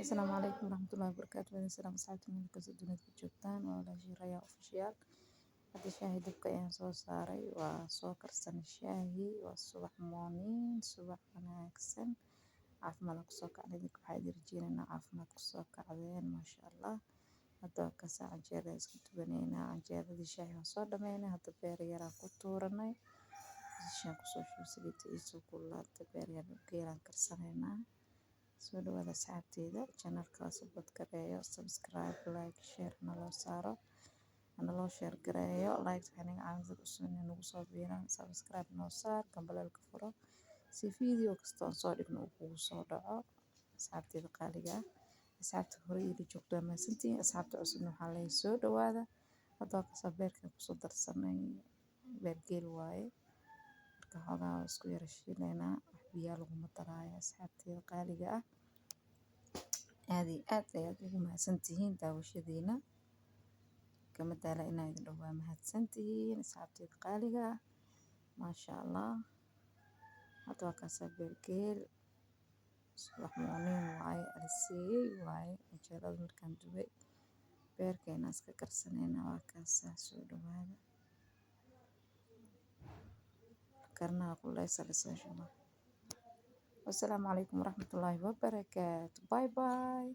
Asalaamu calaykum waraxmatullaahi wabarakaatu. Waa salaam asxaabta meel kasta dunida ka joogtaan. Waa walaashii Raya Official. Hadda shaahi dabka ayaan soo saaray. Waa soo karsanay shaahi. Waa subax morning, subax wanaagsan. Caafimaad ku soo kacday. Idinka waxaa idin rajeynaynaa caafimaad ku soo kacdeen. Maasha Allah. Hadda waa ka saa canjeerada isku tubanaynaa. Canjeeradii shaahi waan soo dhamaynay. Hadda beer yaraan ku tuuranay. Shaan ku soo shuusaliita isu kululaatay. Beer yaraan geelaan karsanaynaa. soo dhawaada asxaabteyda channelka support gareeyo subscribe like share naloo saaro naloo share gareeyo like xaniga caawinta usoo nagu soo biiraan subscribe noo saar gambalelka furo si video kasta oo soo dhigno uu kugu soo dhaco asxaabteyda qaaliga asxaabta hore ila joogto ama santiin asxaabta cusubna waxaa la soo dhawaada hadda ka soo beerka ku soo darsanay beer geel waaye marka xogaa isku yara shiileynaa wax biyo lagu mataraayo asxaabteyda qaaliga aad iyo aad ayaad ugu mahadsantihiin daawashadiina kama daala inaa idin dhowaa mahadsantihiin asxaabteyda qaaliga maasha Allah hadda waa ka soo beer geel subax morning waaye alseey waaye canjeerada markaan dubay beerkeena iska karsanayna waa ka soo dhawaada karnaa kuleysa la soo shuma. Wassalaamu calaykum waraxmatullaahi wabarakaatu. Bye bye.